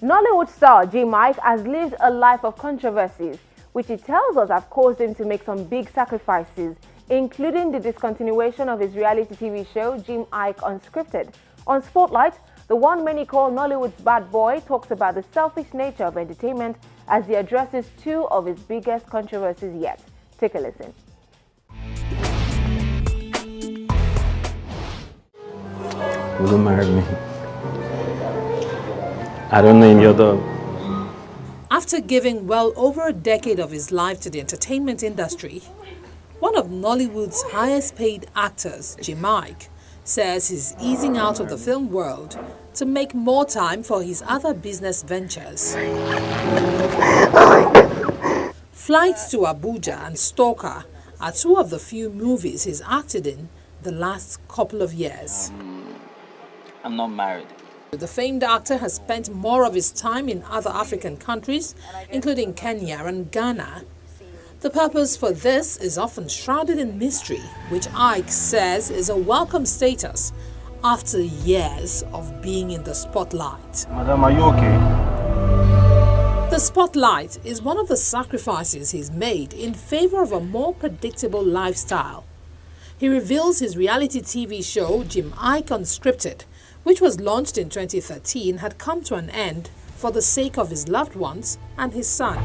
Nollywood star Jim Iyke has lived a life of controversies, which he tells us have caused him to make some big sacrifices, including the discontinuation of his reality TV show Jim Iyke Unscripted. On Spotlight, the one many call Nollywood's bad boy talks about the selfish nature of entertainment as he addresses two of his biggest controversies yet. Take a listen. Will you marry me? I don't know any other. After giving well over a decade of his life to the entertainment industry, one of Nollywood's highest paid actors, Jim Iyke, says he's easing out of the film world to make more time for his other business ventures. Flights to Abuja and Stalker are two of the few movies he's acted in the last couple of years. I'm not married. The famed actor has spent more of his time in other African countries, including Kenya and Ghana. The purpose for this is often shrouded in mystery, which Iyke says is a welcome status after years of being in the spotlight. Madam, are you okay? The spotlight is one of the sacrifices he's made in favor of a more predictable lifestyle. He reveals his reality TV show, Jim Iyke Unscripted, which was launched in 2013, had come to an end for the sake of his loved ones and his son.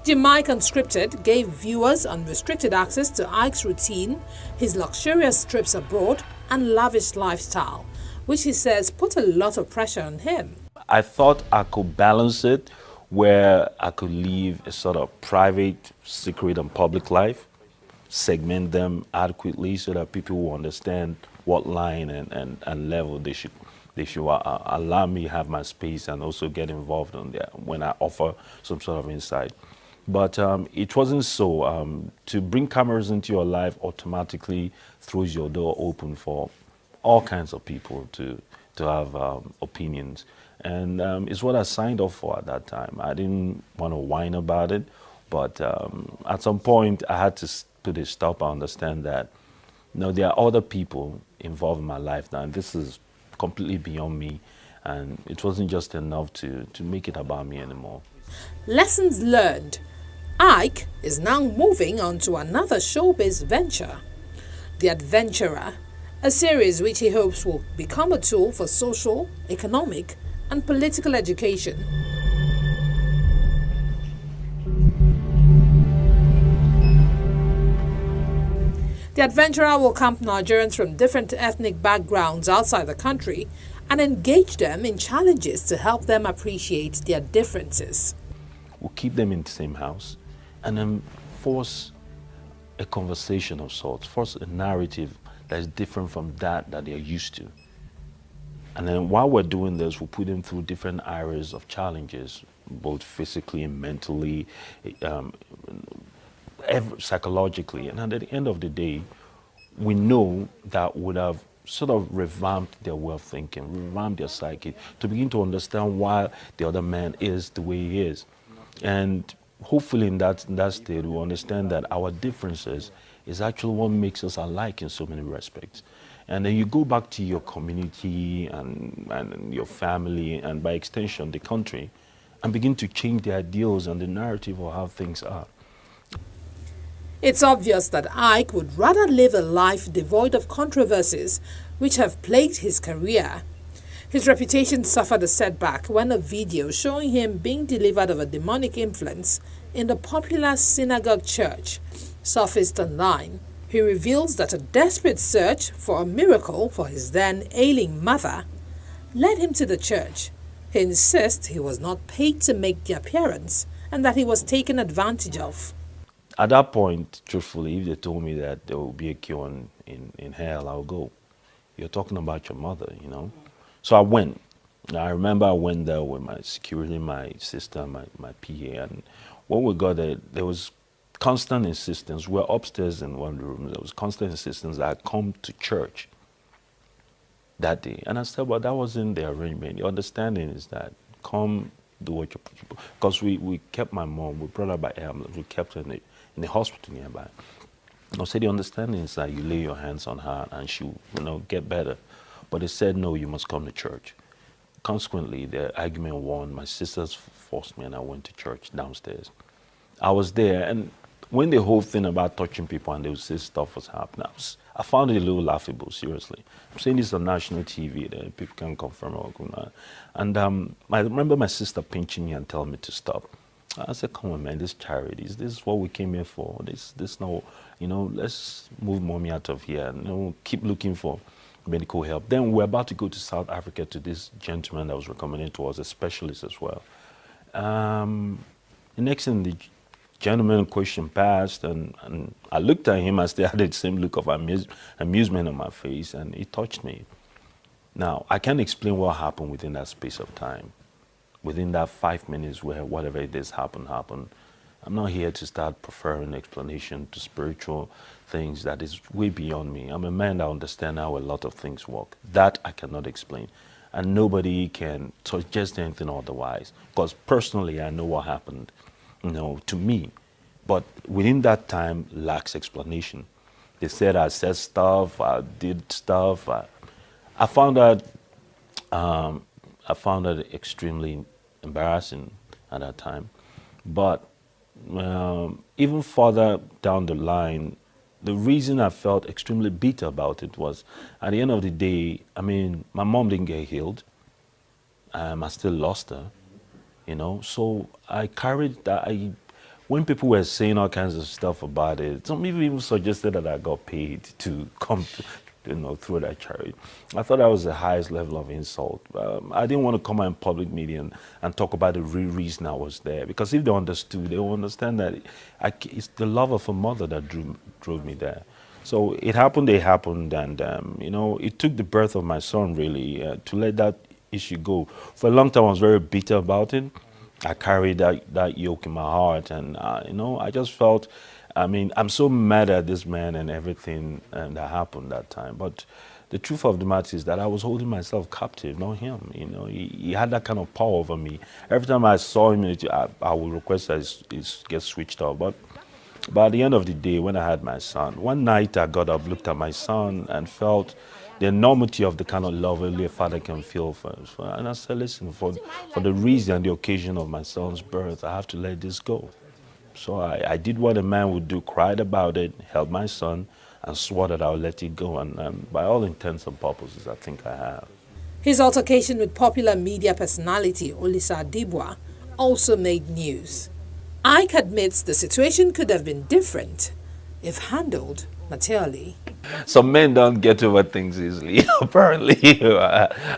Jim Iyke Unscripted gave viewers unrestricted access to Iyke's routine, his luxurious trips abroad, and lavish lifestyle, which he says put a lot of pressure on him. I thought I could balance it where I could live a sort of private, secret, and public life, segment them adequately so that people will understand what line and level they should allow me to have my space and also get involved on there when I offer some sort of insight. But it wasn't so. To bring cameras into your life automatically throws your door open for all kinds of people to have opinions. And it's what I signed up for at that time. I didn't want to whine about it, but at some point I had to put a stop. I understand that there are other people involved in my life now, and this is completely beyond me, and it wasn't just enough to make it about me anymore. Lessons learned. Iyke is now moving on to another showbiz venture, The Adventurer, a series which he hopes will become a tool for social, economic, and political education. The Adventurer will camp Nigerians from different ethnic backgrounds outside the country and engage them in challenges to help them appreciate their differences. We'll keep them in the same house and then force a conversation of sorts, force a narrative that is different from that they're used to. And then while we're doing this, we'll put them through different areas of challenges, both physically and mentally, psychologically. And at the end of the day, we know that would have sort of revamped their way of thinking, revamped their psyche, to begin to understand why the other man is the way he is. And hopefully in that state, we'll understand that our differences is actually what makes us alike in so many respects. And then you go back to your community and your family, and by extension, the country, and begin to change the ideals and the narrative of how things are. It's obvious that Iyke would rather live a life devoid of controversies which have plagued his career. His reputation suffered a setback when a video showing him being delivered of a demonic influence in the popular synagogue church surfaced online. He reveals that a desperate search for a miracle for his then ailing mother led him to the church. He insists he was not paid to make the appearance and that he was taken advantage of. At that point, truthfully, if they told me that there will be a cure in hell, I'll go. You're talking about your mother, you know? So I went. I remember I went there with my security, my sister, my PA, and when we got there was constant insistence. We're upstairs in one room. There was constant insistence that I come to church that day. And I said, well, that wasn't the arrangement. The understanding is that come do what you're, because we kept my mom, we brought her by ambulance, we kept her in the hospital nearby. I said, the understanding is that you lay your hands on her and she'll, get better. But they said, no, you must come to church. Consequently, the argument won. My sisters forced me and I went to church downstairs. I was there, and when the whole thing about touching people and they would say stuff was happening, I found it a little laughable, seriously. I'm saying this on national TV, that people can confirm or not. And I remember my sister pinching me and telling me to stop. I said, come on, man, this charity, this is what we came here for. This no, let's move mommy out of here and keep looking for medical help. Then we're about to go to South Africa to this gentleman that was recommended to us, a specialist as well. The next thing, the gentleman in question passed, and I looked at him. I still had the same look of amusement on my face, and he touched me. Now, I can't explain what happened within that space of time. Within that 5 minutes where whatever it is happened. I'm not here to start preferring explanation to spiritual things that is way beyond me. I'm a man that understands how a lot of things work. That I cannot explain. And nobody can suggest anything otherwise. Because personally, I know what happened, to me. But within that time, lacks explanation. They said I said stuff, I did stuff. I found that extremely embarrassing at that time. But even further down the line, the reason I felt extremely bitter about it was, at the end of the day, my mom didn't get healed. I still lost her, So I carried that. When people were saying all kinds of stuff about it, some people even suggested that I got paid to come through that charity. I thought that was the highest level of insult. I didn't want to come out in public media and talk about the real reason I was there, because if they understood, they would understand that it's the love of a mother that drove me there. So it happened, and it took the birth of my son really to let that issue go. For a long time, I was very bitter about it. I carried that yoke in my heart, and I just felt, I'm so mad at this man and everything that happened that time. But the truth of the matter is that I was holding myself captive, not him. He had that kind of power over me. Every time I saw him, I would request that it gets switched off. But at the end of the day, when I had my son, one night I got up, looked at my son, and felt the enormity of the kind of love only a father can feel for us. And I said, listen, for the reason, the occasion of my son's birth, I have to let this go. So I did what a man would do, cried about it, held my son, and swore that I would let it go. And by all intents and purposes, I think I have. His altercation with popular media personality Olisa Adibwa also made news. Iyke admits the situation could have been different if handled maturely. Some men don't get over things easily. Apparently,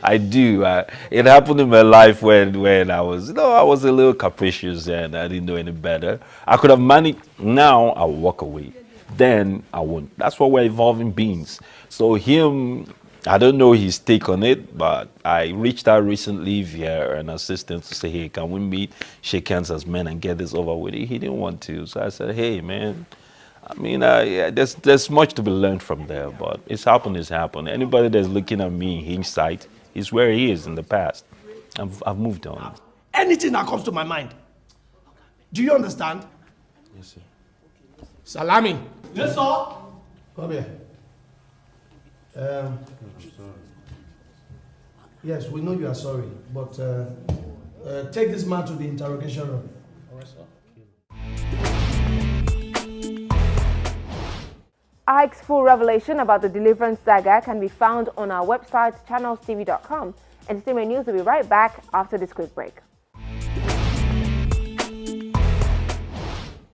I do. It happened in my life when I was, I was a little capricious and I didn't know any better. I could have managed. Now I'll walk away. Then I won't. That's what we're evolving beings. So him, I don't know his take on it, but I reached out recently via an assistant to say, hey, can we meet, shake hands as men and get this over with? He didn't want to. So I said, hey, man. There's much to be learned from there, but it's happened. Anybody that's looking at me in hindsight is where he is in the past. I've moved on. Anything that comes to my mind. Do you understand? Yes, sir. Salami. Yes, sir. Come here. Yes, we know you are sorry, but take this man to the interrogation room. All right, sir. Iyke's full revelation about the Deliverance saga can be found on our website, channelstv.com. Entertainment News will be right back after this quick break.